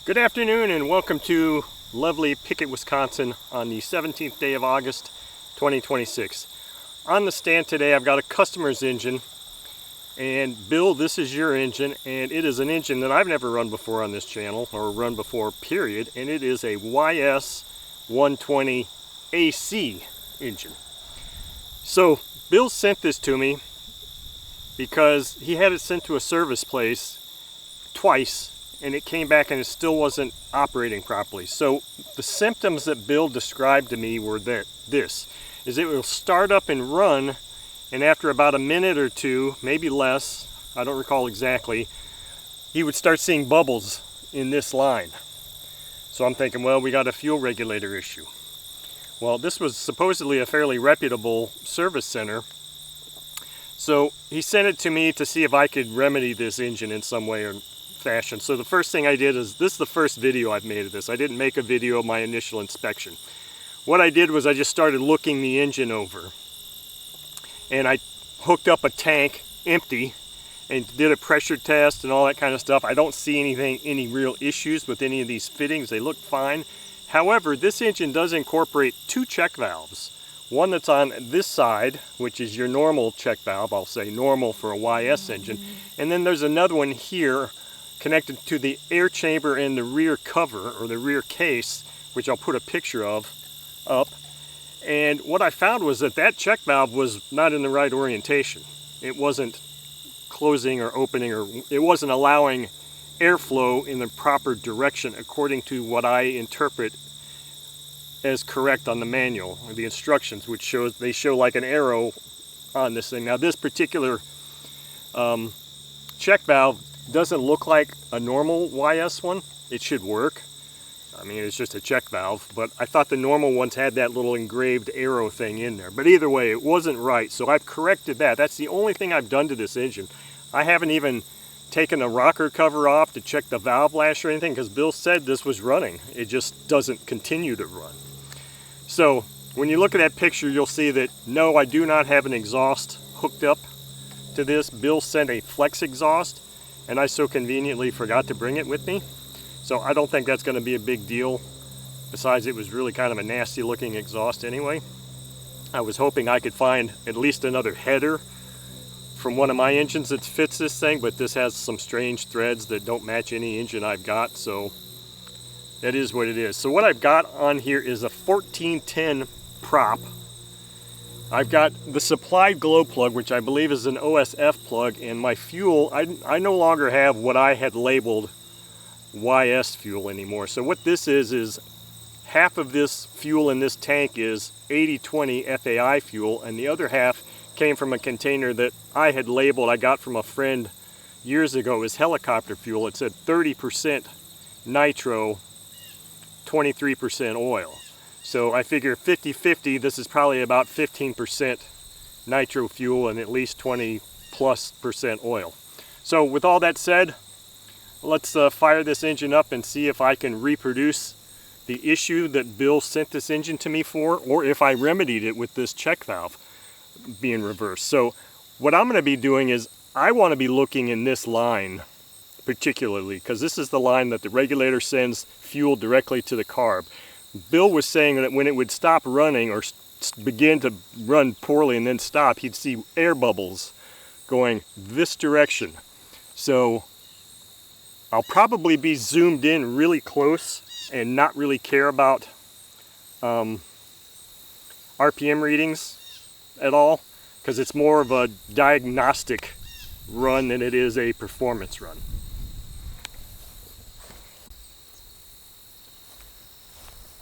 Good afternoon and welcome to lovely Pickett, Wisconsin on the 17th day of August 2026. On the stand today I've got a customer's engine, and Bill, this is your engine, and it is an engine that I've never run before on this channel, or run before period, and it is a YS120 AC engine. So Bill sent this to me because he had it sent to a service place twice and it came back and it still wasn't operating properly. So the symptoms that Bill described to me were that it will start up and run, and after about a minute or two, maybe less, I don't recall exactly, he would start seeing bubbles in this line. So I'm thinking, well, we got a fuel regulator issue. Well, this was supposedly a fairly reputable service center, so he sent it to me to see if I could remedy this engine in some way or fashion. So the first thing I did is, this is the first video I've made of this. I didn't make a video of my initial inspection. What I did was I just started looking the engine over, and I hooked up a tank empty and did a pressure test and all that kind of stuff. I don't see any real issues with any of these fittings. They look fine. However, this engine does incorporate two check valves. One that's on this side, which is your normal check valve, I'll say normal for a YS engine, and then there's another one here connected to the air chamber in the rear cover, or the rear case, which I'll put a picture of up. And what I found was that check valve was not in the right orientation. It wasn't closing or opening, or it wasn't allowing airflow in the proper direction according to what I interpret as correct on the manual, or the instructions, which they show like an arrow on this thing. Now this particular check valve doesn't look like a normal YS one. It should work. I mean, it's just a check valve, but I thought the normal ones had that little engraved arrow thing in there. But either way, it wasn't right, so I've corrected that. That's the only thing I've done to this engine. I haven't even taken the rocker cover off to check the valve lash or anything, because Bill said this was running. It just doesn't continue to run. So when you look at that picture, you'll see that no, I do not have an exhaust hooked up to this. Bill sent a flex exhaust, and I so conveniently forgot to bring it with me. So I don't think that's going to be a big deal. Besides, it was really kind of a nasty looking exhaust anyway. I was hoping I could find at least another header from one of my engines that fits this thing, but this has some strange threads that don't match any engine I've got, so that is what it is. So what I've got on here is a 1410 prop. I've got the supplied glow plug, which I believe is an OSF plug, and my fuel, I no longer have what I had labeled YS fuel anymore. So what this is half of this fuel in this tank is 80/20 FAI fuel, and the other half came from a container that I had labeled, I got from a friend years ago, as helicopter fuel. It said 30% nitro, 23% oil. So I figure 50-50, this is probably about 15% nitro fuel and at least 20+% oil. So with all that said, let's fire this engine up and see if I can reproduce the issue that Bill sent this engine to me for, or if I remedied it with this check valve being reversed. So what I'm going to be doing is, I want to be looking in this line particularly, because this is the line that the regulator sends fuel directly to the carb. Bill was saying that when it would stop running, or begin to run poorly and then stop, he'd see air bubbles going this direction. So I'll probably be zoomed in really close and not really care about RPM readings at all, because it's more of a diagnostic run than it is a performance run.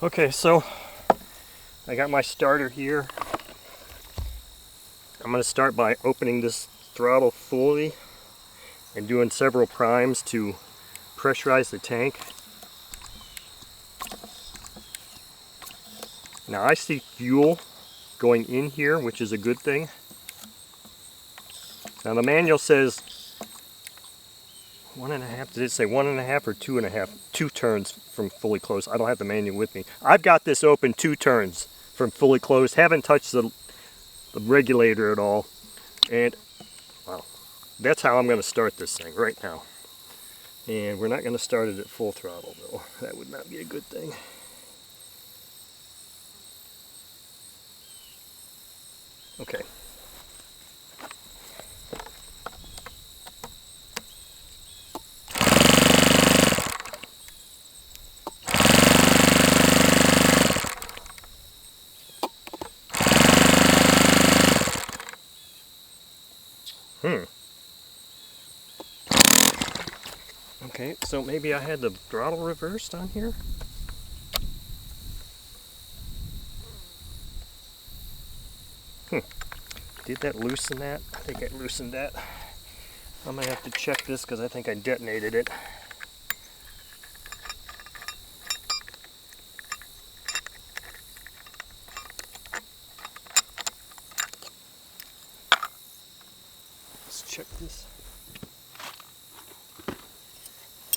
Okay, so I got my starter here. I'm going to start by opening this throttle fully and doing several primes to pressurize the tank. Now I see fuel going in here, which is a good thing. Now the manual says 1.5, did it say 1.5 or 2.5? 2 turns from fully closed. I don't have the manual with me. I've got this open 2 turns from fully closed. Haven't touched the regulator at all. And, well, that's how I'm going to start this thing right now. And we're not going to start it at full throttle though. That would not be a good thing. Okay. Okay, so maybe I had the throttle reversed on here? Did that loosen that? I think I loosened that. I'm gonna have to check this because I think I detonated it. Let's check this.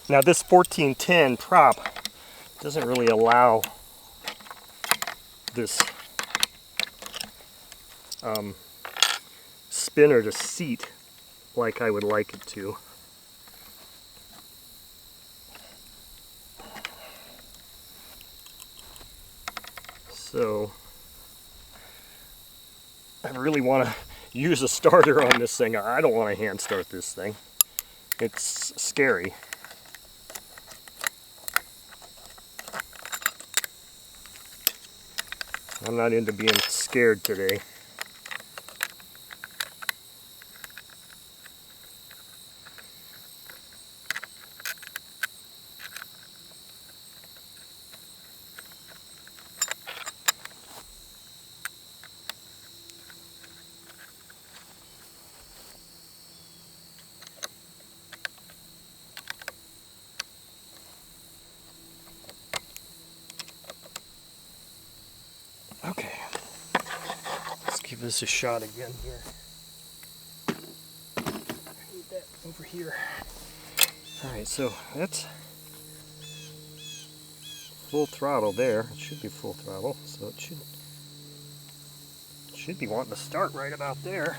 Now this 1410 prop doesn't really allow this spinner to seat like I would like it to. So I really want to use a starter on this thing. I don't want to hand start this thing. It's scary. I'm not into being scared today. Okay, let's give this a shot again here. I need that over here. Alright, so that's full throttle there. It should be full throttle, so it should be wanting to start right about there.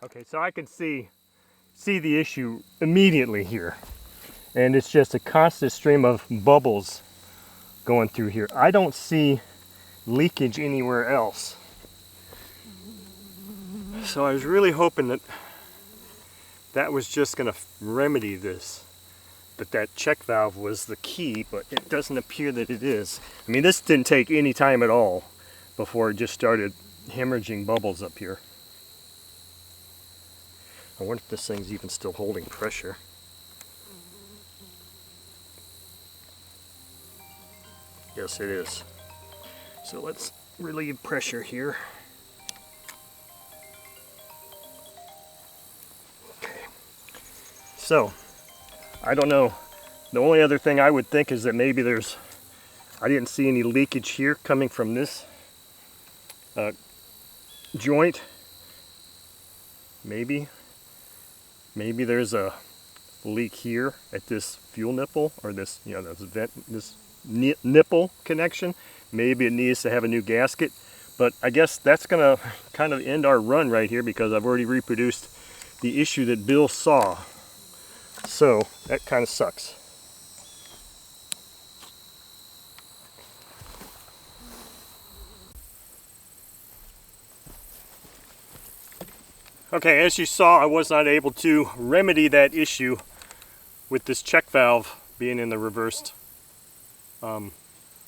Okay, so I can see the issue immediately here. And it's just a constant stream of bubbles going through here. I don't see leakage anywhere else. So I was really hoping that that was just going to remedy this. That check valve was the key, but it doesn't appear that it is. I mean, this didn't take any time at all before it just started hemorrhaging bubbles up here. I wonder if this thing's even still holding pressure. Yes, it is. So let's relieve pressure here. Okay. So, I don't know. The only other thing I would think is that maybe I didn't see any leakage here coming from this joint. Maybe there's a leak here at this fuel nipple, or this, this nipple connection. Maybe it needs to have a new gasket, but I guess that's gonna kind of end our run right here because I've already reproduced the issue that Bill saw. So that kind of sucks. Okay, as you saw, I was not able to remedy that issue with this check valve being in the reversed, So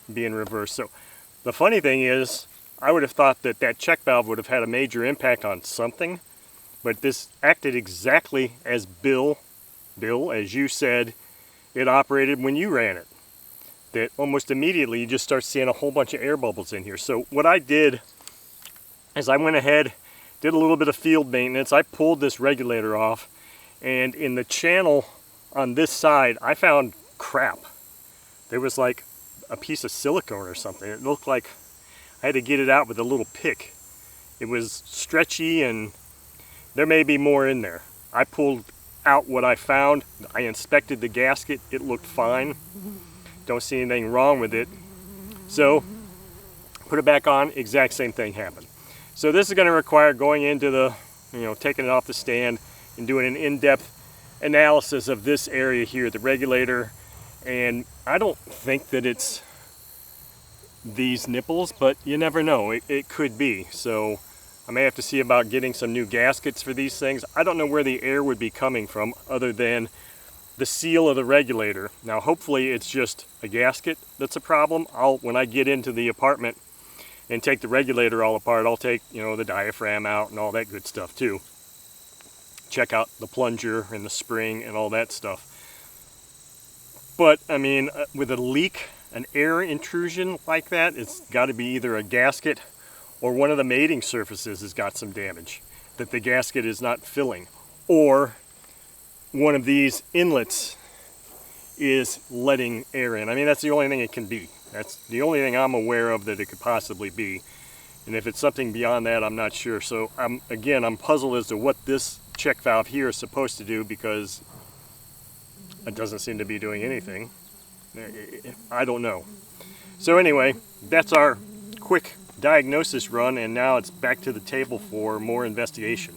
the funny thing is, I would have thought that check valve would have had a major impact on something, but this acted exactly as Bill, as you said, it operated when you ran it. That almost immediately you just start seeing a whole bunch of air bubbles in here. So what I did is I went ahead, did a little bit of field maintenance. I pulled this regulator off, and in the channel on this side, I found crap. There was like a piece of silicone or something. It looked like I had to get it out with a little pick. It was stretchy, and there may be more in there. I pulled out what I found. I inspected the gasket. It looked fine. Don't see anything wrong with it. So put it back on, exact same thing happened. So this is going to require going into the, taking it off the stand and doing an in-depth analysis of this area here, the regulator. And I don't think that it's these nipples, but you never know. It could be. So I may have to see about getting some new gaskets for these things. I don't know where the air would be coming from other than the seal of the regulator. Now hopefully it's just a gasket that's a problem. When I get into the apartment and take the regulator all apart, I'll take the diaphragm out and all that good stuff too. Check out the plunger and the spring and all that stuff. But I mean, with a leak, an air intrusion like that, it's got to be either a gasket or one of the mating surfaces has got some damage that the gasket is not filling, or one of these inlets is letting air in. I mean, that's the only thing it can be. That's the only thing I'm aware of that it could possibly be. And if it's something beyond that, I'm not sure. So I'm puzzled as to what this check valve here is supposed to do, because it doesn't seem to be doing anything. I don't know. So anyway, that's our quick diagnosis run, and now it's back to the table for more investigation.